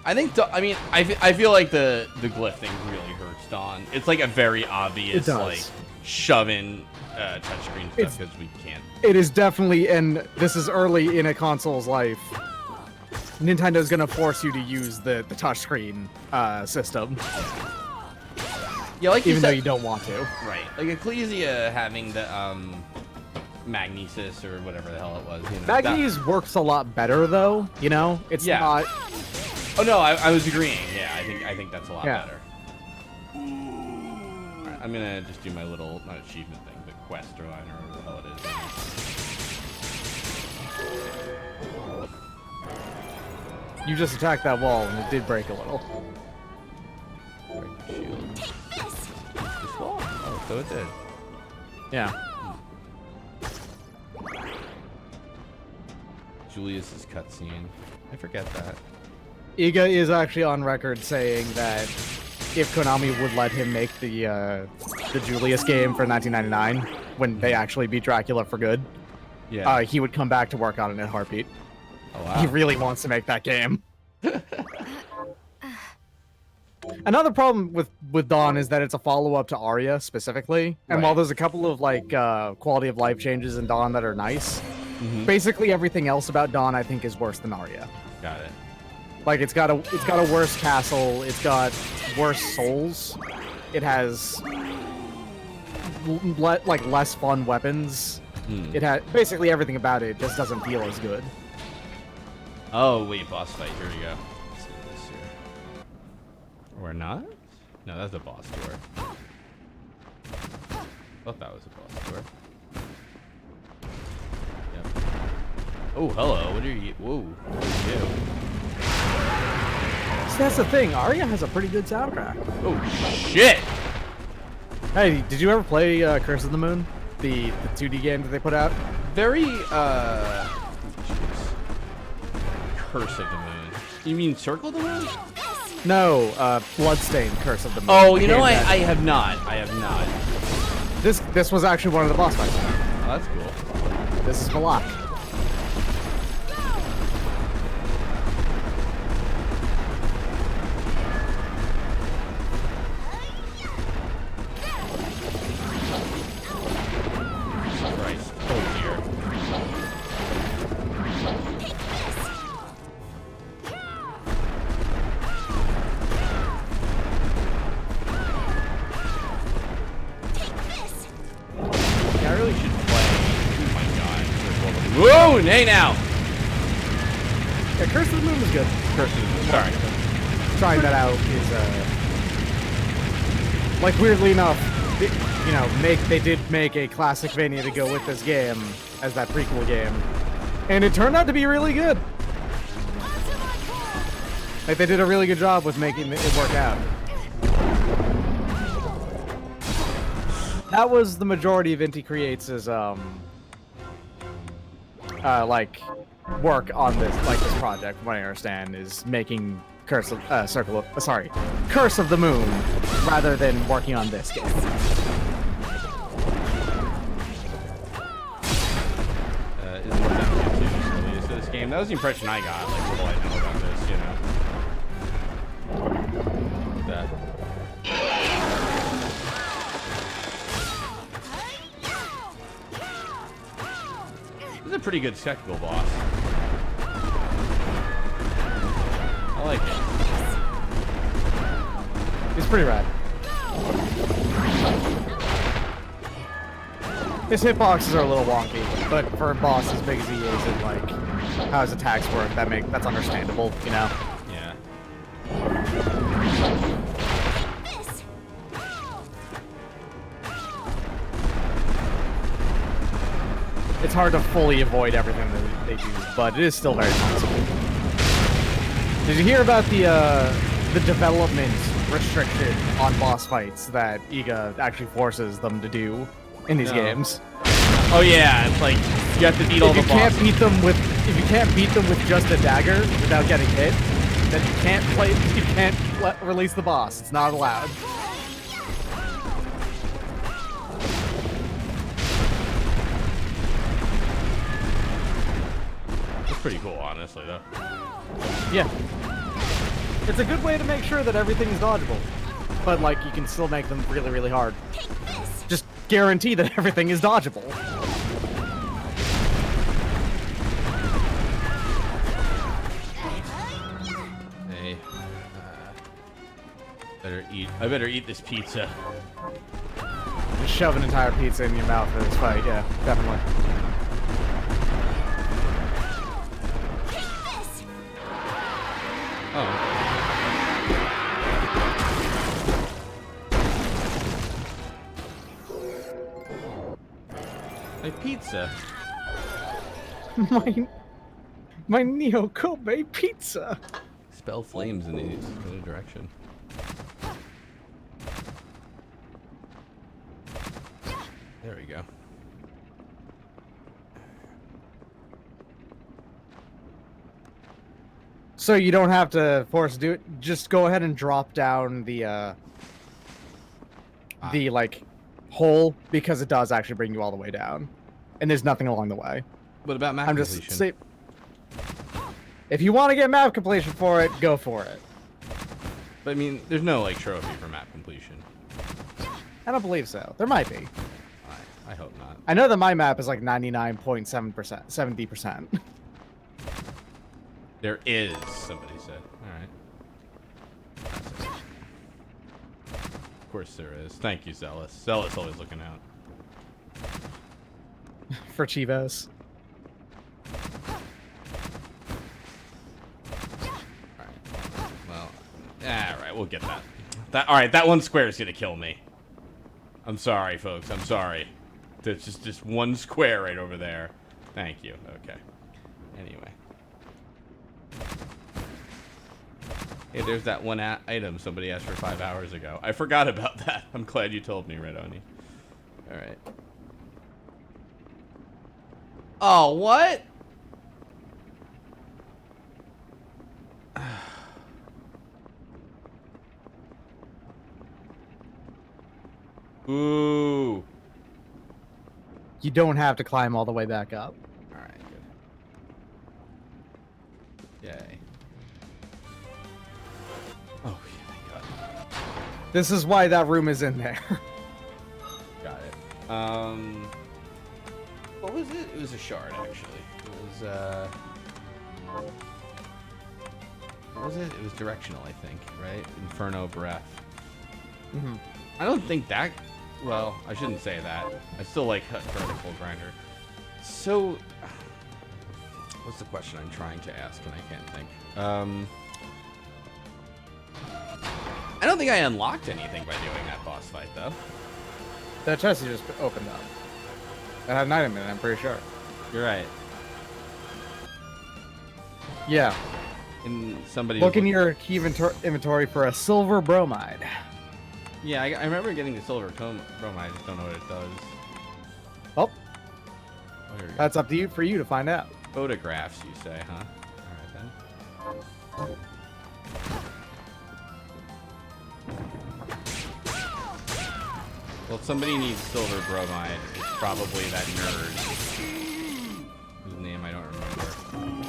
I think, I mean, I feel like the glyph thing really hurts Dawn. It's like a very obvious, It does. like, shove-in touchscreen stuff because we can't. It is definitely, and this is early in a console's life, Nintendo's gonna force you to use the touchscreen system, Yeah, like you even though said, you don't want to. right. Like Ecclesia having the Magnesis or whatever the hell it was. You know, Magnes works a lot better though, you know? It's Yeah. not... Oh no, I was agreeing. Yeah, I think that's a lot Yeah. better. Alright, I'm gonna just do my little, not achievement thing, but quest or line or whatever the hell it is. You just attacked that wall and it did break a little. Break the shield. This wall? Oh, so it did. Yeah. Julius's cutscene. I forget that. Iga is actually on record saying that if Konami would let him make the Julius game for 1999, when they actually beat Dracula for good, Yeah. he would come back to work on it in a heartbeat. Oh wow. He really wants to make that game. Another problem with Dawn is that it's a follow-up to Aria specifically, and while Right. there's a couple of like quality of life changes in Dawn that are nice, Mhm. basically everything else about Dawn I think is worse than Aria. Got it. Like it's got a worse castle, it's got worse souls, it has like less fun weapons. Hmm. It had basically everything about it just doesn't feel as good. Oh wait, boss fight. Here we go. Let's do this here. Or not? No, that's a boss door. Thought that was a boss door. Yep. Oh, hello. What are you? Whoa. What are you? So that's the thing, Aria has a pretty good soundtrack. Oh shit! Hey, did you ever play Curse of the Moon? The 2D game that they put out? Very jeez. Curse of the Moon. You mean Circle of the Moon? No, Bloodstained Curse of the Moon. Oh, you know, Game I that- have not. I have not. This was actually one of the boss fights. Oh, that's cool. This is Malak. Christ. Oh dear. Yeah, I really should play. Oh my god. Whoa! Nay now! Yeah, Curse of the Moon was good. Curse of the Moon. Sorry. Trying that out is like weirdly enough, they did make a classic Vania to go with this game as that prequel game, and it turned out to be really good. Like they did a really good job with making it work out. that was the majority of Inti Creates' like work on this project. From what I understand, is making Curse of Curse of the Moon rather than working on this game. Isn't that so this game? That was the impression I got. Like, what do I know about this? That. This is a pretty good spectacle boss. I like it. It's pretty rad. His hitboxes are a little wonky, but for a boss as big as he is and like how his attacks work, that's understandable, you know? Yeah. It's hard to fully avoid everything that they do, but it is still very possible. Did you hear about the development restriction on boss fights that IGA actually forces them to do in these games? Oh yeah, it's like you have to beat all the bosses. If you can't beat them with just a dagger without getting hit, then you can't release the boss. It's not allowed. It's pretty cool, honestly, though. Yeah. It's a good way to make sure that everything is dodgeable. But, like, you can still make them really, really hard. Just guarantee that everything is dodgeable. Hey. I better eat this pizza. Just shove an entire pizza in your mouth for this fight, yeah, definitely. Oh. A pizza. My Neo Kobe pizza. Spell flames in the other direction. There we go. So you don't have to force do it. Just go ahead and drop down the like hole, because it does actually bring you all the way down, and there's nothing along the way. What about map completion? If you want to get map completion for it, go for it. But I mean, there's no like trophy for map completion. I don't believe so. There might be. I hope not. I know that my map is like 99.7%, 70%. There is, somebody said. All right. Of course there is. Thank you, Zealous. Zealous always looking out. For Chivos. Alright. Well, alright, we'll get that. Alright, that one square is gonna kill me. I'm sorry, folks. I'm sorry. There's just one square right over there. Thank you. Okay. Anyway. Hey, there's that one item somebody asked for 5 hours ago. I forgot about that. I'm glad you told me, Redoni. Alright. Oh, what? Ooh. You don't have to climb all the way back up. Alright, good. Yay. Oh, yeah, got it. This is why that room is in there. Got it. What was it? It was a shard, actually. It was, what was it? It was directional, I think, right? Inferno Breath. Mm-hmm. I don't think that... Well, I shouldn't say that. I still like Vertical Grinder. So... What's the question I'm trying to ask and I can't think? I don't think I unlocked anything by doing that boss fight, though. That chest you just opened up. It had an item in it, I'm pretty sure. You're right. Yeah. And somebody... Look in your key inventory for a silver bromide. Yeah, I remember getting the silver bromide. I just don't know what it does. Oh, Oh, here we go. that's up to you for you to find out. Photographs, you say, huh? All right then. Well, if somebody needs silver bromide, it's probably that nerd whose name I don't remember.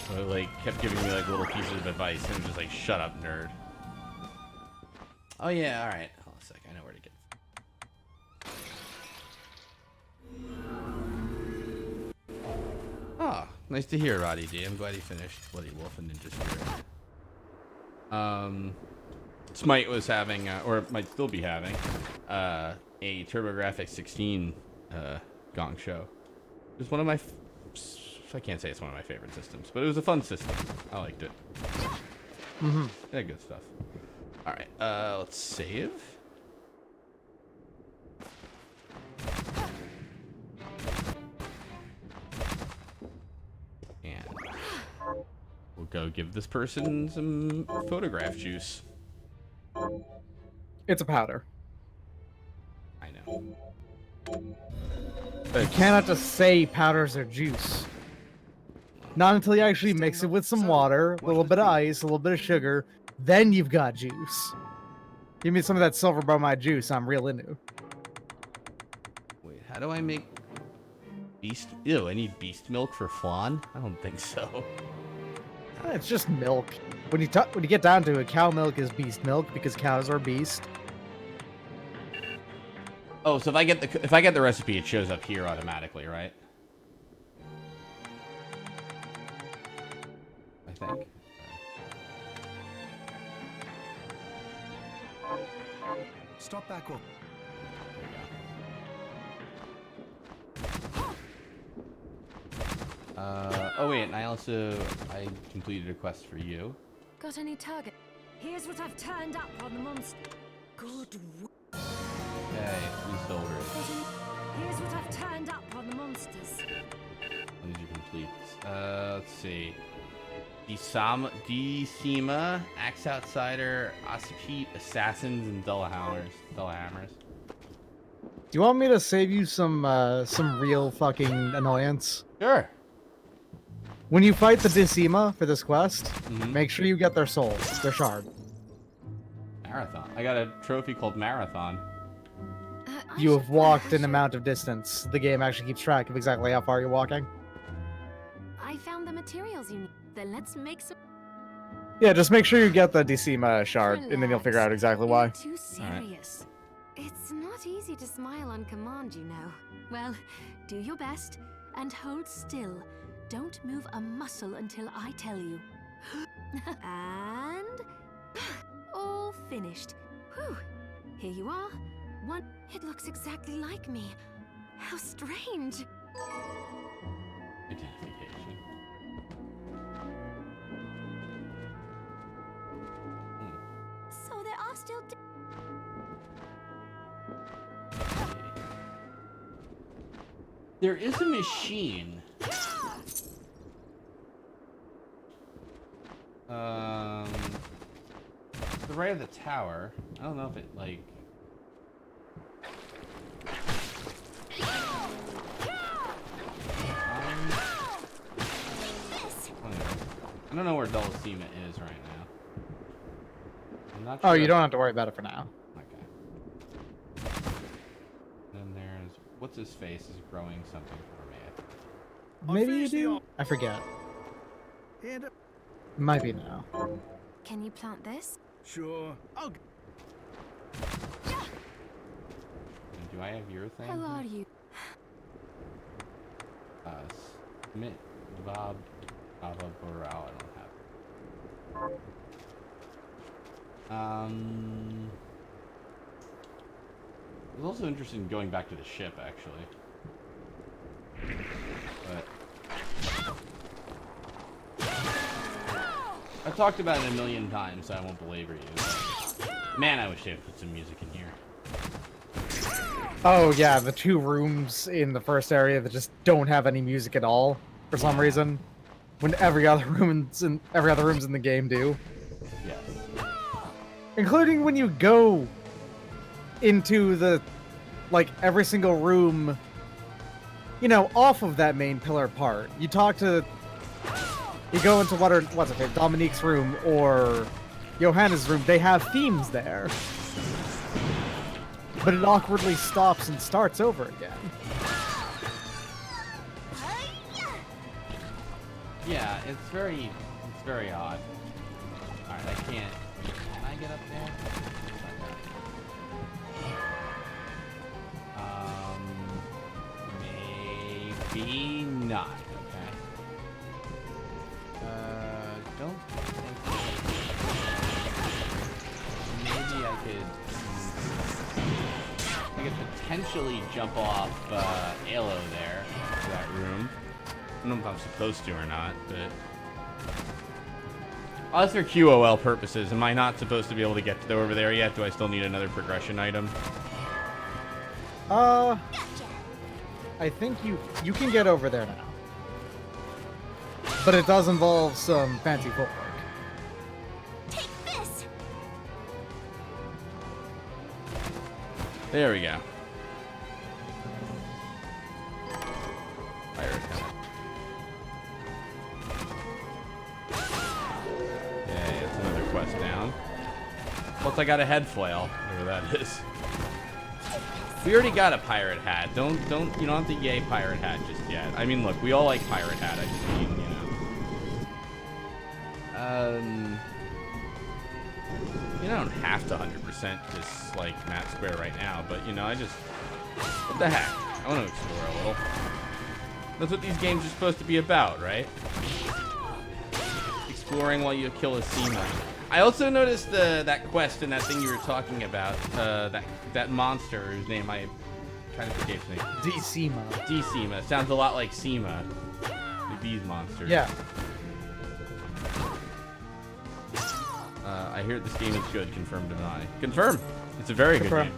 So like kept giving me like little pieces of advice and just like, shut up, nerd. Oh yeah, all right. Hold on a sec. I know where to get. Oh, nice to hear, Roddy D. I'm glad he finished Bloody Wolf and Ninja Spirit. Smite was having, or might still be having, a TurboGrafx 16 Gong show. It was one of my, I can't say it's one of my favorite systems, but it was a fun system. I liked it. Mm-hmm. Yeah, good stuff. All right, let's save. And we'll go give this person some photograph juice. It's a powder. I know. You cannot just say powders are juice. Not until you actually mix it with some water, a little bit of ice, a little bit of sugar, then you've got juice. Give me some of that silver bromide juice I'm real into. Wait, how do I make beast? Ew, I need beast milk for flan? I don't think so. It's just milk. When you get down to it, cow milk is beast milk because cows are beast. Oh, so if I get the recipe, it shows up here automatically, right? I think. Stop back up. There we go. Oh wait, and I completed a quest for you. Got any target? Here's what I've turned up on the monster. Good work. Okay, 3 soldiers. Here's what I've turned up on the monsters. When did you complete? Let's see. Decima, Axe Outsider, Ossipete, Assassins, and Dullahammers. Do you want me to save you some real fucking annoyance? Sure. When you fight the Decima for this quest, make sure you get their soul, their shard. Marathon. I got a trophy called Marathon. You have walked an amount of distance. The game actually keeps track of exactly how far you're walking. I found the materials you need. Then let's make some. Yeah, just make sure you get the Decima shard, and then you'll figure out exactly why. You're too serious. It's not easy to smile on command, you know. Well, do your best and hold still. Don't move a muscle until I tell you. And all finished. Whew. Here you are. One. It looks exactly like me. How strange. Identification. So there are still. There is a machine. The right of the tower. I don't know if it like. I don't know where Dullacima is right now. I'm not sure. Oh, you don't have to worry about it for now. Okay. Then there's what's his face is growing something for me. Maybe you do? I forget. Might be now. Can you plant this? Sure. And do I have your thing? How are you? Smith, Bob, Baba Burrell. I don't have. I was also interested in going back to the ship, actually. But I've talked about it a million times, so I won't belabor you. Man, I wish they would put some music in here. Oh yeah, the 2 rooms in the first area that just don't have any music at all for some reason, when every other room's in the game do. Yes. Including when you go into the, like, every single room, you know, off of that main pillar part. You talk to, you go into what's it, Dominique's room or Johanna's room. They have themes there. But it awkwardly stops and starts over again. Yeah, it's very odd. Alright, I can't. Can I get up there? Maybe not. Okay. Don't think. Maybe I could potentially jump off Alo there, to that room. I don't know if I'm supposed to or not, but... Oh, that's for QOL purposes. Am I not supposed to be able to get over there yet? Do I still need another progression item? I think you can get over there now. But it does involve some fancy footwork. Take this. There we go. Fire attack. Okay, that's another quest down. Plus I got a head flail, whatever that is. We already got a pirate hat. You don't have to yay pirate hat just yet. I mean, look, we all like pirate hat. I just mean, you know. You don't have to 100% this, like, map square right now, but, you know, what the heck? I want to explore a little. That's what these games are supposed to be about, right? Exploring while you kill a sea knight. I also noticed that quest and that thing you were talking about, that monster whose name I kind of forget his name. D-Sema. D-Sema. Sounds a lot like Sema, the bees monster. Yeah. I hear this game is good. Confirm, deny. Confirm. It's a very good game.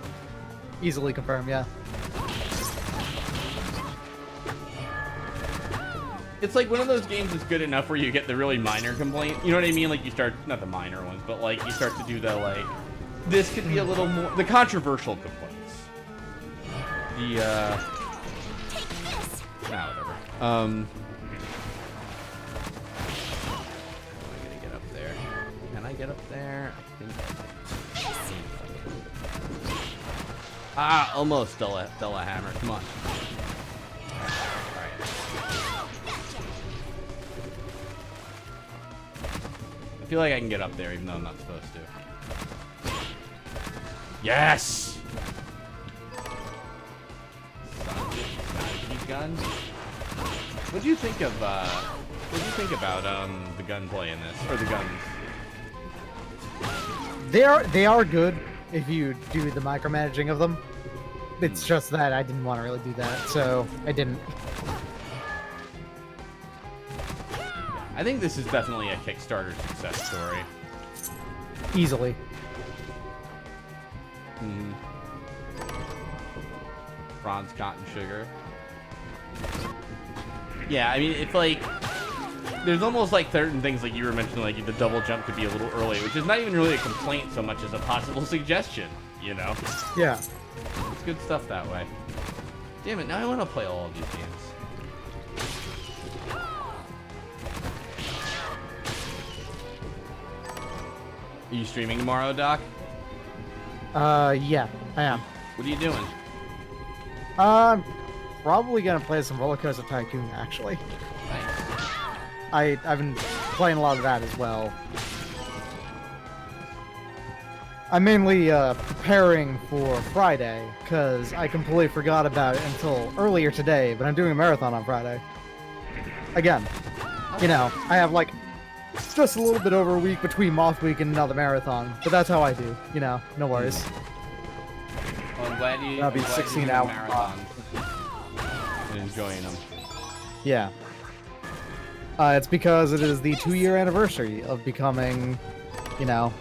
Easily confirmed, yeah. It's like one of those games that's good enough where you get the really minor complaint. You know what I mean? Like you start, not the minor ones, but like you start to do the like, this could be a little more, the controversial complaints. Whatever. I gotta get up there. Can I get up there? I think. Ah, almost Stella Hammer. Come on. I feel like I can get up there even though I'm not supposed to. Yes! Gun. What do you think of about the gunplay in this, or the guns? They are good if you do the micromanaging of them. It's just that I didn't want to really do that, so I didn't. I think this is definitely a Kickstarter success story. Easily. Bronze cotton sugar. Yeah, I mean, it's like, there's almost like certain things like you were mentioning, like the double jump could be a little early, which is not even really a complaint so much as a possible suggestion, you know? Yeah. It's good stuff that way. Damn it, now I want to play all of these games. Are you streaming tomorrow, Doc? Yeah, I am. What are you doing? Probably gonna play some Roller Coaster Tycoon, actually. Nice. I've been playing a lot of that as well. I'm mainly preparing for Friday, because I completely forgot about it until earlier today, but I'm doing a marathon on Friday. Again, you know, I have like just a little bit over a week between Moth Week and another marathon, but that's how I do, you know, no worries. Well, I'm glad you. That'll be 16 hours. Marathons and enjoying them. Yeah. It's because it is the 2-year anniversary of becoming, you know,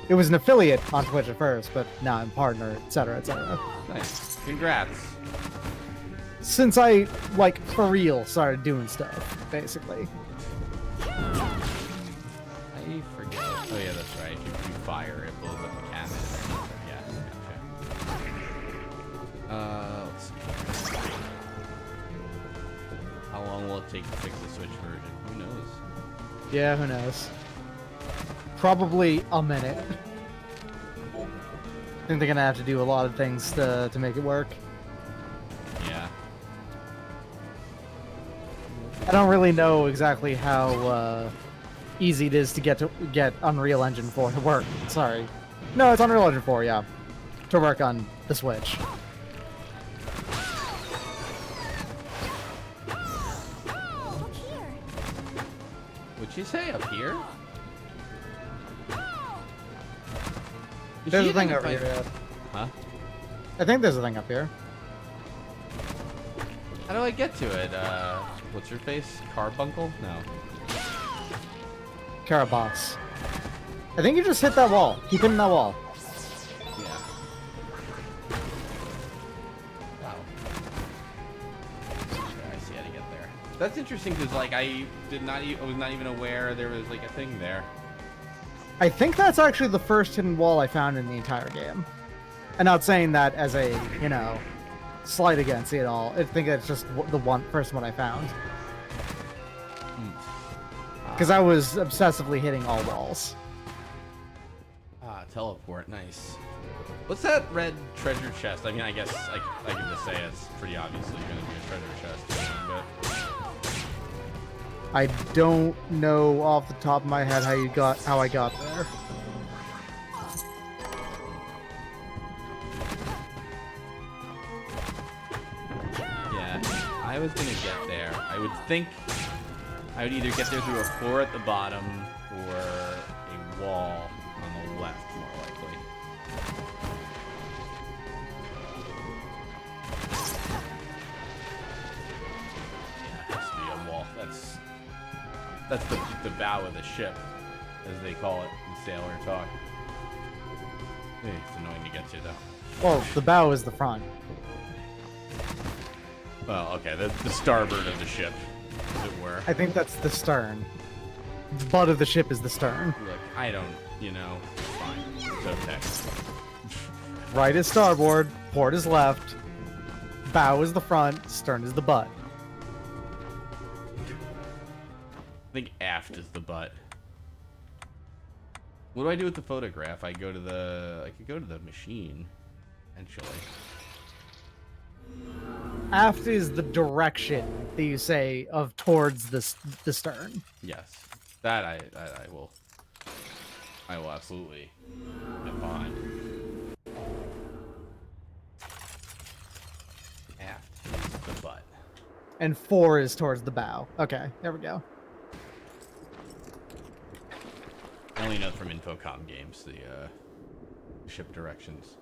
it was an affiliate on Twitch at first, but now I'm partner, etc., etc. Nice. Congrats. Since I, like, for real, started doing stuff, basically. Nice. I forget. Oh yeah, that's right. If you fire, it blows up the cannon. Yeah, gotcha. Let's see. How long will it take to fix the Switch version? Who knows? Yeah, who knows? Probably a minute. I think they're gonna have to do a lot of things to make it work. Yeah. I don't really know exactly how easy it is to get Unreal Engine 4 to work. Sorry. No, it's Unreal Engine 4, yeah. To work on the Switch. Look here. What'd she say up here? Is There's she a thing even over here. fight- Yeah. Huh? I think there's a thing up here. How do I get to it? What's your face? Carbuncle? No. Carabas. I think you just hit that wall. Keep hitting that wall. Yeah. Wow. Okay, I see how to get there. That's interesting because, like, I was not even aware there was like a thing there. I think that's actually the first hidden wall I found in the entire game. I'm not saying that as a, you know, slight against it all. I think it's just the first one I found. Because I was obsessively hitting all walls. Teleport, nice. What's that red treasure chest? I mean, I guess I can just say it's pretty obviously going to be a treasure chest, but I don't know off the top of my head how I got there. yeah, I was gonna get there. I would think I would either get there through a floor at the bottom or a wall on the left, more likely. Yeah, it has to be a wall. That's the bow of the ship, as they call it in sailor talk. It's annoying to get to, though. Well, the bow is the front. Well, okay, the starboard of the ship, as it were. I think that's the stern. The butt of the ship is the stern. Look, I don't, you know, fine. It's okay. Right is starboard, port is left, bow is the front, stern is the butt. I think aft is the butt. What do I do with the photograph? I could go to the machine, eventually. Aft is the direction that you say of towards the stern. Yes, that I will absolutely get behind. Aft is the butt. And 4 is towards the bow. Okay, there we go. I only know from Infocom games the ship directions.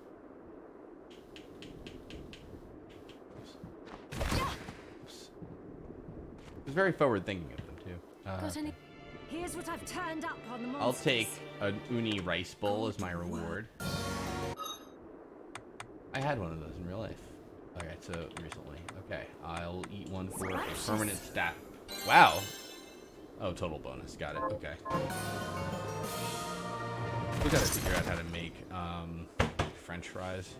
Oops. It's very forward thinking of them too. Got any? Here's what I've turned up on the monsters. I'll take an uni rice bowl as my reward. I had one of those in real life. Okay, so recently. Okay, I'll eat one for a permanent stat. Wow. Oh, total bonus. Got it. Okay. We gotta figure out how to make French fries.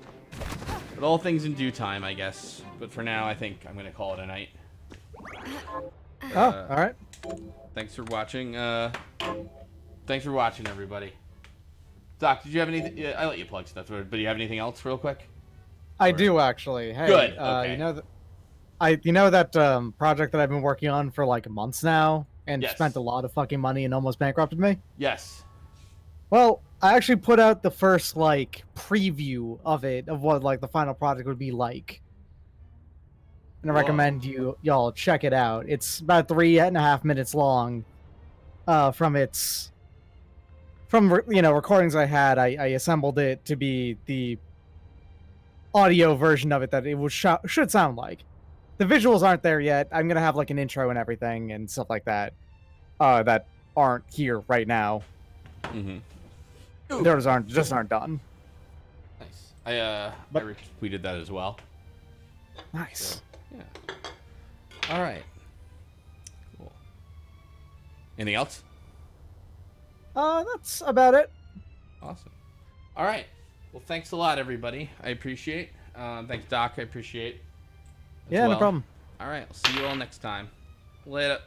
But all things in due time, I guess. But for now, I think I'm gonna call it a night. Oh, all right. Thanks for watching. Thanks for watching, everybody. Doc, did you have anything? Yeah, I let you plug stuff, but do you have anything else, real quick? I do actually. Hey, Good. Okay. You know that project that I've been working on for like months now, and Yes. spent a lot of fucking money and almost bankrupted me. Yes. Well, I actually put out the first like preview of it, of what like the final project would be like, and I Whoa. recommend y'all check it out. It's about 3.5 minutes long. From recordings I had, I assembled it to be the audio version of it that it should sound like. The visuals aren't there yet. I'm gonna have like an intro and everything and stuff like that that aren't here right now. Mm-hmm. Those aren't done. Nice. I retweeted that as well. Nice. So, yeah. All right. Cool. Anything else? That's about it. Awesome. All right. Well, thanks a lot, everybody. I appreciate. Thanks, Doc. I appreciate. Yeah, no problem. All right. I'll see you all next time. Later.